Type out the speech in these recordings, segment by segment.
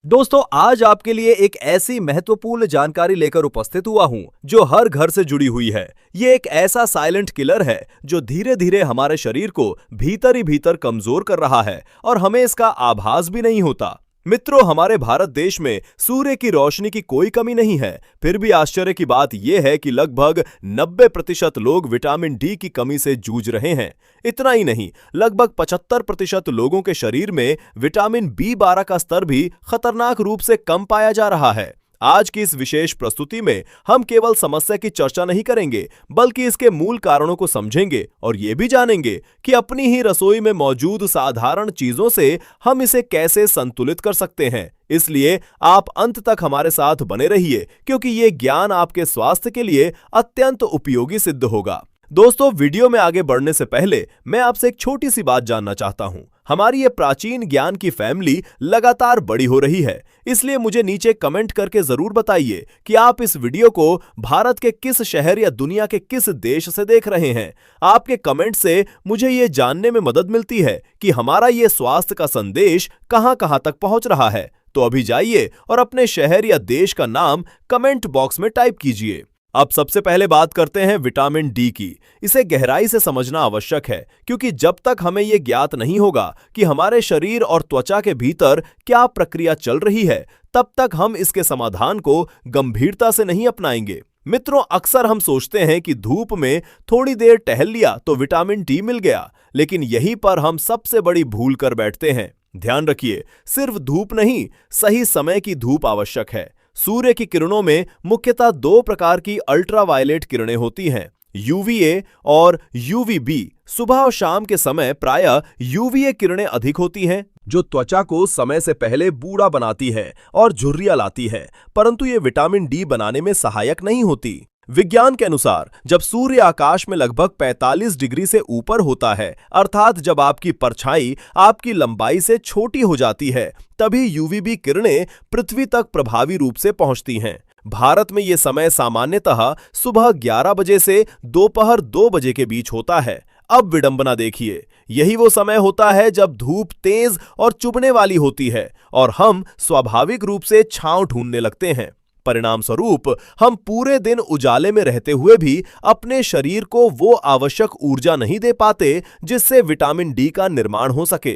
दोस्तों, आज आपके लिए एक ऐसी महत्वपूर्ण जानकारी लेकर उपस्थित हुआ हूं जो हर घर से जुड़ी हुई है। ये एक ऐसा साइलेंट किलर है जो धीरे धीरे हमारे शरीर को भीतर ही भीतर कमजोर कर रहा है और हमें इसका आभास भी नहीं होता। मित्रों, हमारे भारत देश में सूर्य की रोशनी की कोई कमी नहीं है। फिर भी आश्चर्य की बात यह है कि लगभग 90% लोग विटामिन डी की कमी से जूझ रहे हैं। इतना ही नहीं, लगभग 75% लोगों के शरीर में विटामिन बी12 का स्तर भी खतरनाक रूप से कम पाया जा रहा है। आज की इस विशेष प्रस्तुति में हम केवल समस्या की चर्चा नहीं करेंगे, बल्कि इसके मूल कारणों को समझेंगे और ये भी जानेंगे कि अपनी ही रसोई में मौजूद साधारण चीजों से हम इसे कैसे संतुलित कर सकते हैं। इसलिए आप अंत तक हमारे साथ बने रहिए, क्योंकि ये ज्ञान आपके स्वास्थ्य के लिए अत्यंत उपयोगी सिद्ध होगा। दोस्तों, वीडियो में आगे बढ़ने से पहले मैं आपसे एक छोटी सी बात जानना चाहता हूं। हमारी ये प्राचीन ज्ञान की फैमिली लगातार बड़ी हो रही है, इसलिए मुझे नीचे कमेंट करके जरूर बताइए कि आप इस वीडियो को भारत के किस शहर या दुनिया के किस देश से देख रहे हैं। आपके कमेंट से मुझे ये जानने में मदद मिलती है कि हमारा ये स्वास्थ्य का संदेश कहां तक पहुंच रहा है। तो अभी जाइए और अपने शहर या देश का नाम कमेंट बॉक्स में टाइप कीजिए। अब सबसे पहले बात करते हैं विटामिन डी की। इसे गहराई से समझना आवश्यक है, क्योंकि जब तक हमें यह ज्ञात नहीं होगा कि हमारे शरीर और त्वचा के भीतर क्या प्रक्रिया चल रही है, तब तक हम इसके समाधान को गंभीरता से नहीं अपनाएंगे। मित्रों, अक्सर हम सोचते हैं कि धूप में थोड़ी देर टहल लिया तो विटामिन डी मिल गया, लेकिन यहीं पर हम सबसे बड़ी भूल कर बैठते हैं। ध्यान रखिए, सिर्फ धूप नहीं, सही समय की धूप आवश्यक है। सूर्य की किरणों में मुख्यतः दो प्रकार की अल्ट्रावायलेट किरणें होती हैं, यूवीए और यूवीबी। सुबह और शाम के समय प्रायः यूवीए किरणें अधिक होती हैं, जो त्वचा को समय से पहले बूढ़ा बनाती है और झुर्रियां लाती है, परंतु ये विटामिन डी बनाने में सहायक नहीं होती। विज्ञान के अनुसार जब सूर्य आकाश में लगभग 45 डिग्री से ऊपर होता है, अर्थात जब आपकी परछाई आपकी लंबाई से छोटी हो जाती है, तभी यूवीबी किरणें पृथ्वी तक प्रभावी रूप से पहुंचती हैं। भारत में यह समय सामान्यतः सुबह 11 बजे से दोपहर 2 बजे के बीच होता है। अब विडंबना देखिए, यही वो समय होता है जब धूप तेज और चुभने वाली होती है और हम स्वाभाविक रूप से छांव ढूंढने लगते हैं। परिणाम स्वरूप हम पूरे दिन उजाले में रहते हुए भी अपने शरीर को वो आवश्यक ऊर्जा नहीं दे पाते जिससे विटामिन डी का निर्माण हो सके।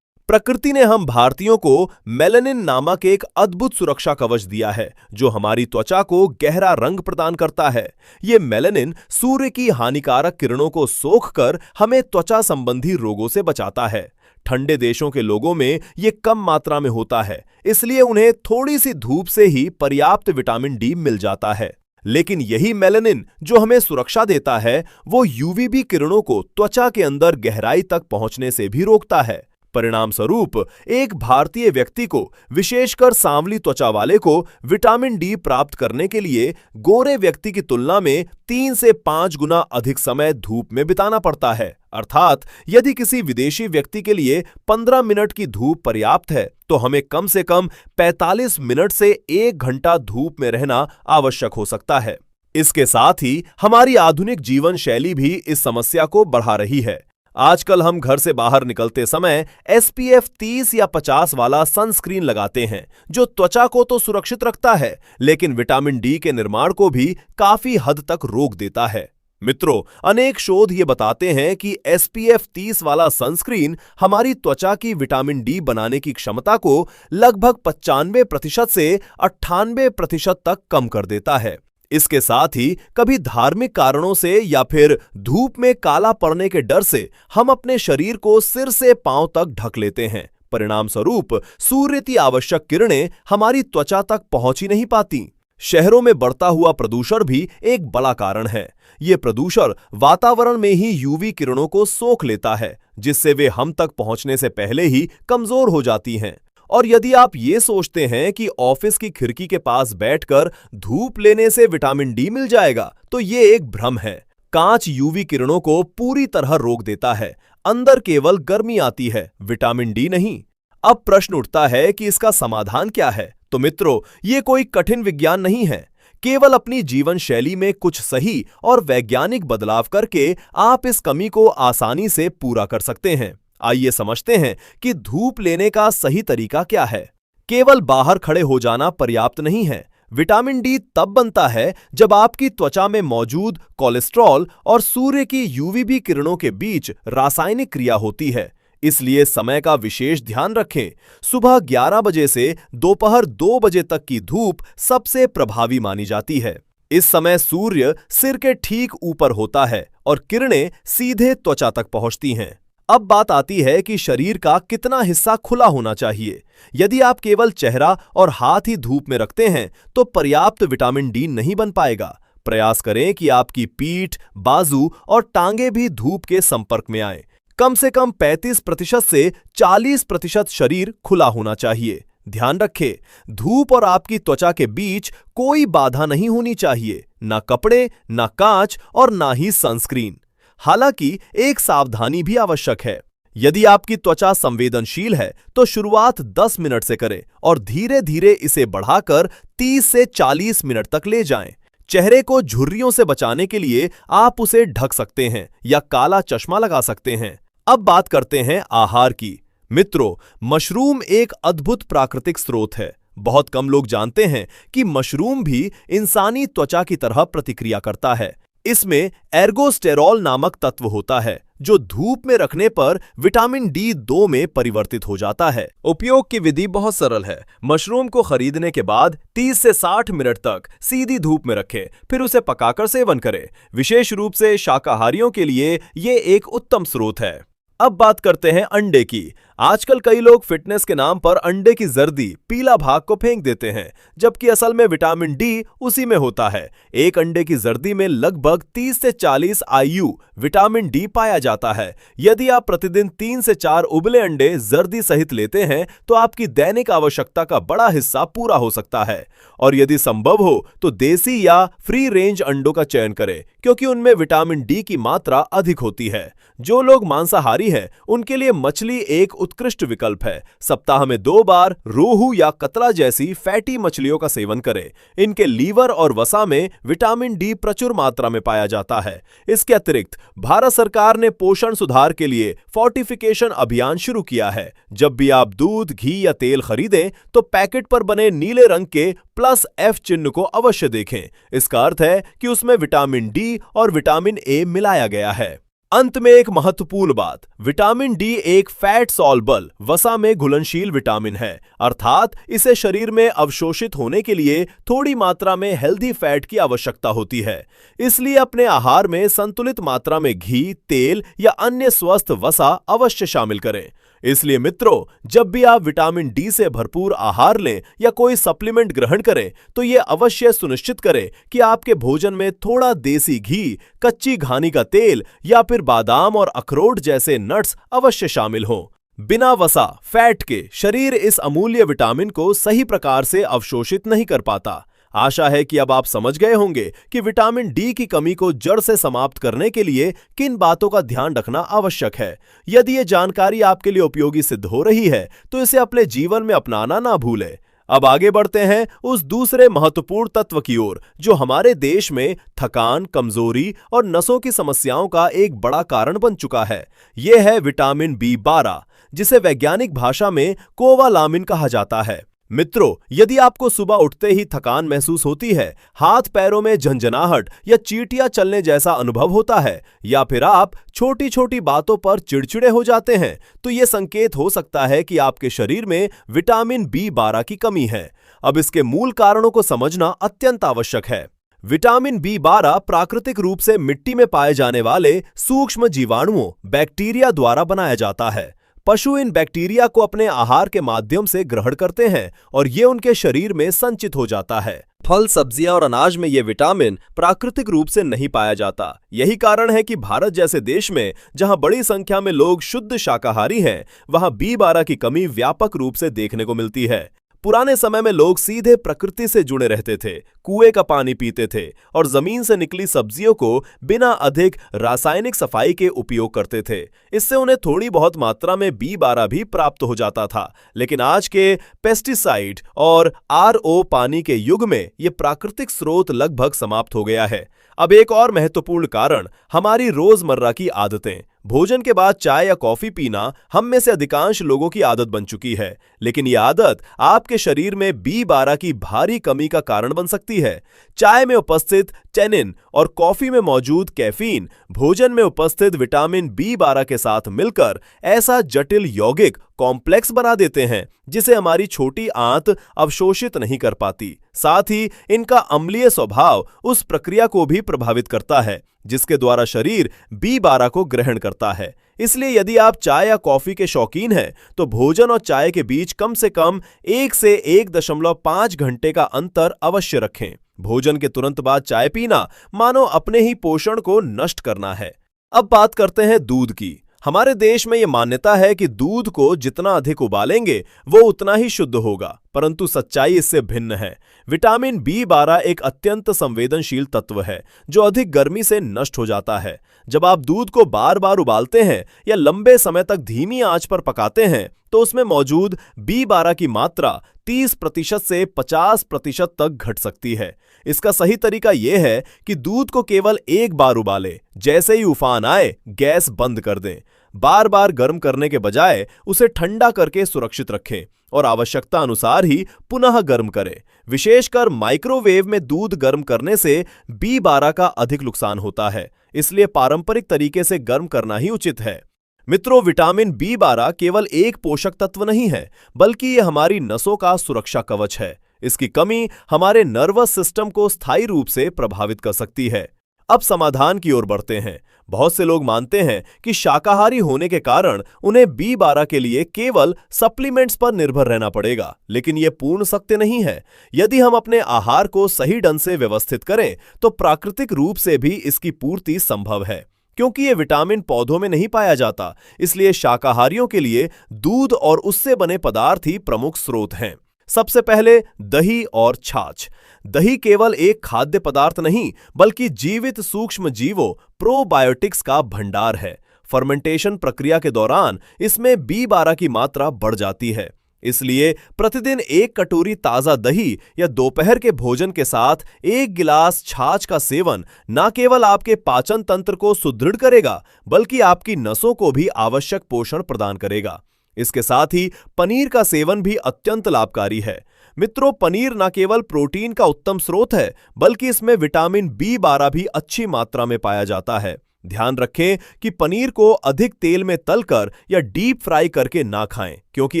प्रकृति ने हम भारतीयों को मेलानिन नामक एक अद्भुत सुरक्षा कवच दिया है, जो हमारी त्वचा को गहरा रंग प्रदान करता है। ये मेलानिन सूर्य की हानिकारक किरणों को सोखकर हमें त्वचा संबंधी रोगों से बचाता है। ठंडे देशों के लोगों में ये कम मात्रा में होता है, इसलिए उन्हें थोड़ी सी धूप से ही पर्याप्त विटामिन डी मिल जाता है। लेकिन यही मेलानिन जो हमें सुरक्षा देता है, वो यूवीबी किरणों को त्वचा के अंदर गहराई तक पहुंचने से भी रोकता है। परिणाम स्वरूप एक भारतीय व्यक्ति को, विशेषकर सांवली त्वचा वाले को, विटामिन डी प्राप्त करने के लिए गोरे व्यक्ति की तुलना में 3 से 5 गुना अधिक समय धूप में बिताना पड़ता है। अर्थात यदि किसी विदेशी व्यक्ति के लिए 15 मिनट की धूप पर्याप्त है, तो हमें कम से कम 45 मिनट से 1 घंटा धूप में रहना आवश्यक हो सकता है। इसके साथ ही हमारी आधुनिक जीवन शैली भी इस समस्या को बढ़ा रही है। आजकल हम घर से बाहर निकलते समय SPF 30 या 50 वाला सनस्क्रीन लगाते हैं, जो त्वचा को तो सुरक्षित रखता है, लेकिन विटामिन डी के निर्माण को भी काफी हद तक रोक देता है। मित्रों, अनेक शोध ये बताते हैं कि SPF 30 वाला सनस्क्रीन हमारी त्वचा की विटामिन डी बनाने की क्षमता को लगभग 95% से 98% तक कम कर देता है। इसके साथ ही कभी धार्मिक कारणों से या फिर धूप में काला पड़ने के डर से हम अपने शरीर को सिर से पांव तक ढक लेते हैं। परिणाम स्वरूप सूर्य की आवश्यक किरणें हमारी त्वचा तक पहुंच ही नहीं पाती। शहरों में बढ़ता हुआ प्रदूषण भी एक बड़ा कारण है। ये प्रदूषण वातावरण में ही यूवी किरणों को सोख लेता है, जिससे वे हम तक पहुंचने से पहले ही कमजोर हो जाती हैं। और यदि आप ये सोचते हैं कि ऑफिस की खिड़की के पास बैठकर धूप लेने से विटामिन डी मिल जाएगा, तो ये एक भ्रम है। कांच यूवी किरणों को पूरी तरह रोक देता है, अंदर केवल गर्मी आती है, विटामिन डी नहीं। अब प्रश्न उठता है कि इसका समाधान क्या है? तो मित्रों, ये कोई कठिन विज्ञान नहीं है। केवल अपनी जीवन शैली में कुछ सही और वैज्ञानिक बदलाव करके आप इस कमी को आसानी से पूरा कर सकते हैं। आइए समझते हैं कि धूप लेने का सही तरीका क्या है। केवल बाहर खड़े हो जाना पर्याप्त नहीं है। विटामिन डी तब बनता है जब आपकी त्वचा में मौजूद कोलेस्ट्रॉल और सूर्य की यूवीबी किरणों के बीच रासायनिक क्रिया होती है। इसलिए समय का विशेष ध्यान रखें। सुबह 11 बजे से दोपहर 2 बजे तक की धूप सबसे प्रभावी मानी जाती है। इस समय सूर्य सिर के ठीक ऊपर होता है और किरणें सीधे त्वचा तक पहुंचती हैं। अब बात आती है कि शरीर का कितना हिस्सा खुला होना चाहिए। यदि आप केवल चेहरा और हाथ ही धूप में रखते हैं तो पर्याप्त विटामिन डी नहीं बन पाएगा। प्रयास करें कि आपकी पीठ, बाजू और टांगे भी धूप के संपर्क में आए। कम से कम 35% से 40% शरीर खुला होना चाहिए। ध्यान रखें, धूप और आपकी त्वचा के बीच कोई बाधा नहीं होनी चाहिए, ना कपड़े, ना कांच और ना ही सनस्क्रीन। हालांकि एक सावधानी भी आवश्यक है। यदि आपकी त्वचा संवेदनशील है तो शुरुआत 10 मिनट से करें और धीरे धीरे इसे बढ़ाकर 30 से 40 मिनट तक ले जाएं। चेहरे को झुर्रियों से बचाने के लिए आप उसे ढक सकते हैं या काला चश्मा लगा सकते हैं। अब बात करते हैं आहार की। मित्रों, मशरूम एक अद्भुत प्राकृतिक स्रोत है। बहुत कम लोग जानते हैं कि मशरूम भी इंसानी त्वचा की तरह प्रतिक्रिया करता है। इसमें एर्गोस्टेरॉल नामक तत्व होता है जो धूप में रखने पर विटामिन डी2 में परिवर्तित हो जाता है। उपयोग की विधि बहुत सरल है। मशरूम को खरीदने के बाद 30 से 60 मिनट तक सीधी धूप में रखें, फिर उसे पकाकर सेवन करें। विशेष रूप से शाकाहारियों के लिए ये एक उत्तम स्रोत है। अब बात करते हैं अंडे की। आजकल कई लोग फिटनेस के नाम पर अंडे की जर्दी, पीला भाग को फेंक देते हैं, जबकि असल में विटामिन डी उसी में होता है। एक अंडे की जर्दी में लगभग 30 से 40 IU विटामिन डी पाया जाता है। यदि आप प्रतिदिन 3 से 4 उबले अंडे जर्दी सहित लेते हैं तो आपकी दैनिक आवश्यकता का बड़ा हिस्सा पूरा हो सकता है। और यदि संभव हो तो देसी या फ्री रेंज अंडों का चयन करें, क्योंकि उनमें विटामिन डी की मात्रा अधिक होती है। जो लोग मांसाहारी हैं उनके लिए मछली एक उत्कृष्ट विकल्प है। सप्ताह में 2 बार रोहू या कतला जैसी फैटी मछलियों का सेवन करें। इनके लीवर और वसा में विटामिन डी प्रचुर मात्रा में पाया जाता है। इसके अतिरिक्त भारत सरकार ने पोषण सुधार के लिए फोर्टिफिकेशन अभियान शुरू किया है। जब भी आप दूध, घी या तेल खरीदें तो पैकेट पर बने नीले रंग के +F चिन्ह को अवश्य देखें। इसका अर्थ है कि उसमें विटामिन डी और विटामिन ए मिलाया गया है। अंत में एक महत्वपूर्ण बात, विटामिन डी एक फैट सॉल्युबल, वसा में घुलनशील विटामिन है, अर्थात इसे शरीर में अवशोषित होने के लिए थोड़ी मात्रा में हेल्दी फैट की आवश्यकता होती है। इसलिए अपने आहार में संतुलित मात्रा में घी, तेल या अन्य स्वस्थ वसा अवश्य शामिल करें। इसलिए मित्रों, जब भी आप विटामिन डी से भरपूर आहार लें या कोई सप्लीमेंट ग्रहण करें तो यह अवश्य सुनिश्चित करें कि आपके भोजन में थोड़ा देसी घी, कच्ची घानी का तेल या फिर बादाम और अखरोट जैसे नट्स अवश्य शामिल हों। बिना वसा, फैट के शरीर इस अमूल्य विटामिन को सही प्रकार से अवशोषित नहीं कर पाता। आशा है कि अब आप समझ गए होंगे कि विटामिन डी की कमी को जड़ से समाप्त करने के लिए किन बातों का ध्यान रखना आवश्यक है। यदि ये जानकारी आपके लिए उपयोगी सिद्ध हो रही है तो इसे अपने जीवन में अपनाना ना भूलें। अब आगे बढ़ते हैं उस दूसरे महत्वपूर्ण तत्व की ओर जो हमारे देश में थकान, कमजोरी और नसों की समस्याओं का एक बड़ा कारण बन चुका है। यह है विटामिन B12, जिसे वैज्ञानिक भाषा में कोवालामिन कहा जाता है। मित्रों, यदि आपको सुबह उठते ही थकान महसूस होती है, हाथ पैरों में झंझनाहट या चींटियां चलने जैसा अनुभव होता है, या फिर आप छोटी छोटी बातों पर चिड़चिड़े हो जाते हैं, तो यह संकेत हो सकता है कि आपके शरीर में विटामिन B12 की कमी है। अब इसके मूल कारणों को समझना अत्यंत आवश्यक है। विटामिन B12 प्राकृतिक रूप से मिट्टी में पाए जाने वाले सूक्ष्म जीवाणुओं, बैक्टीरिया द्वारा बनाया जाता है। पशु इन बैक्टीरिया को अपने आहार के माध्यम से ग्रहण करते हैं और ये उनके शरीर में संचित हो जाता है। फल, सब्जियां और अनाज में ये विटामिन प्राकृतिक रूप से नहीं पाया जाता। यही कारण है कि भारत जैसे देश में जहां बड़ी संख्या में लोग शुद्ध शाकाहारी हैं, वहां B12 की कमी व्यापक रूप से देखने को मिलती है। पुराने समय में लोग सीधे प्रकृति से जुड़े रहते थे, कुएं का पानी पीते थे और जमीन से निकली सब्जियों को बिना अधिक रासायनिक सफाई के उपयोग करते थे। इससे उन्हें थोड़ी बहुत मात्रा में B12 भी प्राप्त हो जाता था। लेकिन आज के पेस्टिसाइड और RO पानी के युग में यह प्राकृतिक स्रोत लगभग समाप्त हो गया है। अब एक और महत्वपूर्ण कारण हमारी रोजमर्रा की आदतें। भोजन के बाद चाय या कॉफी पीना हम में से अधिकांश लोगों की आदत बन चुकी है, लेकिन यह आदत आपके शरीर में B12 की भारी कमी का कारण बन सकती है। चाय में उपस्थित टेनिन और कॉफी में मौजूद कैफीन भोजन में उपस्थित विटामिन B12 के साथ मिलकर ऐसा जटिल यौगिक कॉम्प्लेक्स बना देते हैं जिसे हमारी छोटी आंत अवशोषित नहीं कर पाती। साथ ही इनका अम्लीय स्वभाव उस प्रक्रिया को भी प्रभावित करता है जिसके द्वारा शरीर B12 को ग्रहण करता है। इसलिए यदि आप चाय या कॉफी के शौकीन हैं तो भोजन और चाय के बीच कम से कम 1 से 1.5 घंटे का अंतर अवश्य रखें। भोजन के तुरंत बाद चाय पीना मानो अपने ही पोषण को नष्ट करना है। अब बात करते हैं दूध की। हमारे देश में यह मान्यता है कि दूध को जितना अधिक उबालेंगे वो उतना ही शुद्ध होगा, परंतु सच्चाई इससे भिन्न है। विटामिन B12 एक अत्यंत संवेदनशील तत्व है जो अधिक गर्मी से नष्ट हो जाता है। जब आप दूध को बार बार उबालते हैं या लंबे समय तक धीमी आंच पर पकाते हैं तो उसमें मौजूद B12 की मात्रा 30% से 50% तक घट सकती है। इसका सही तरीका यह है कि दूध को केवल एक बार उबालें, जैसे ही उफान आए गैस बंद कर दें। बार बार गर्म करने के बजाय उसे ठंडा करके सुरक्षित रखें और आवश्यकता अनुसार ही पुनः गर्म करें। विशेषकर माइक्रोवेव में दूध गर्म करने से B12 का अधिक नुकसान होता है, इसलिए पारंपरिक तरीके से गर्म करना ही उचित है। मित्रों, विटामिन B12 केवल एक पोषक तत्व नहीं है, बल्कि यह हमारी नसों का सुरक्षा कवच है। इसकी कमी हमारे नर्वस सिस्टम को स्थायी रूप से प्रभावित कर सकती है। अब समाधान की ओर बढ़ते हैं। बहुत से लोग मानते हैं कि शाकाहारी होने के कारण उन्हें B12 के लिए केवल सप्लीमेंट्स पर निर्भर रहना पड़ेगा, लेकिन यह पूर्ण सत्य नहीं है। यदि हम अपने आहार को सही ढंग से व्यवस्थित करें तो प्राकृतिक रूप से भी इसकी पूर्ति संभव है। क्योंकि ये विटामिन पौधों में नहीं पाया जाता, इसलिए शाकाहारियों के लिए दूध और उससे बने पदार्थ ही प्रमुख स्रोत हैं। सबसे पहले दही और छाछ। दही केवल एक खाद्य पदार्थ नहीं, बल्कि जीवित सूक्ष्म जीवों प्रोबायोटिक्स का भंडार है। फर्मेंटेशन प्रक्रिया के दौरान इसमें B12 की मात्रा बढ़ जाती है। इसलिए प्रतिदिन एक कटोरी ताजा दही या दोपहर के भोजन के साथ एक गिलास छाछ का सेवन न केवल आपके पाचन तंत्र को सुदृढ़ करेगा, बल्कि आपकी नसों को भी आवश्यक पोषण प्रदान करेगा। इसके साथ ही पनीर का सेवन भी अत्यंत लाभकारी है। मित्रों, पनीर न केवल प्रोटीन का उत्तम स्रोत है, बल्कि इसमें विटामिन B12 भी अच्छी मात्रा में पाया जाता है। ध्यान रखें कि पनीर को अधिक तेल में तलकर या डीप फ्राई करके ना खाएं, क्योंकि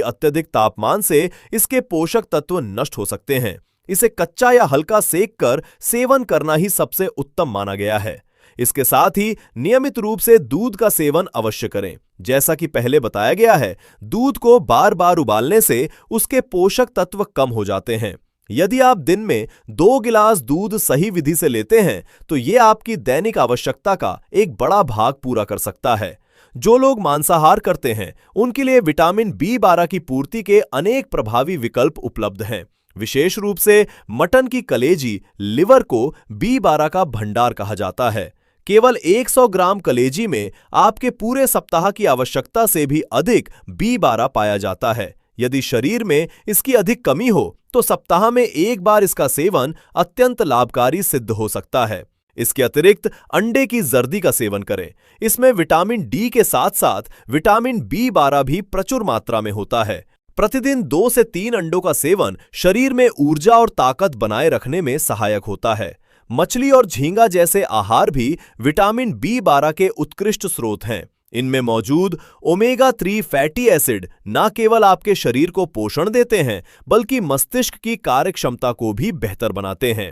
अत्यधिक तापमान से इसके पोषक तत्व नष्ट हो सकते हैं। इसे कच्चा या हल्का सेक कर सेवन करना ही सबसे उत्तम माना गया है। इसके साथ ही नियमित रूप से दूध का सेवन अवश्य करें। जैसा कि पहले बताया गया है, दूध को बार बार उबालने से उसके पोषक तत्व कम हो जाते हैं। यदि आप दिन में 2 गिलास दूध सही विधि से लेते हैं तो यह आपकी दैनिक आवश्यकता का एक बड़ा भाग पूरा कर सकता है। जो लोग मांसाहार करते हैं उनके लिए विटामिन B12 की पूर्ति के अनेक प्रभावी विकल्प उपलब्ध हैं। विशेष रूप से मटन की कलेजी, लिवर को B12 का भंडार कहा जाता है। केवल 100 ग्राम कलेजी में आपके पूरे सप्ताह की आवश्यकता से भी अधिक B12 पाया जाता है। यदि शरीर में इसकी अधिक कमी हो तो सप्ताह में एक बार इसका सेवन अत्यंत लाभकारी सिद्ध हो सकता है। इसके अतिरिक्त अंडे की जर्दी का सेवन करें। इसमें विटामिन D के साथ साथ विटामिन B12 भी प्रचुर मात्रा में होता है। प्रतिदिन 2 से 3 अंडों का सेवन शरीर में ऊर्जा और ताकत बनाए रखने में सहायक होता है। मछली और झींगा जैसे आहार भी विटामिन B12 के उत्कृष्ट स्रोत हैं। इनमें मौजूद ओमेगा 3 फैटी एसिड न केवल आपके शरीर को पोषण देते हैं, बल्कि मस्तिष्क की कार्यक्षमता को भी बेहतर बनाते हैं।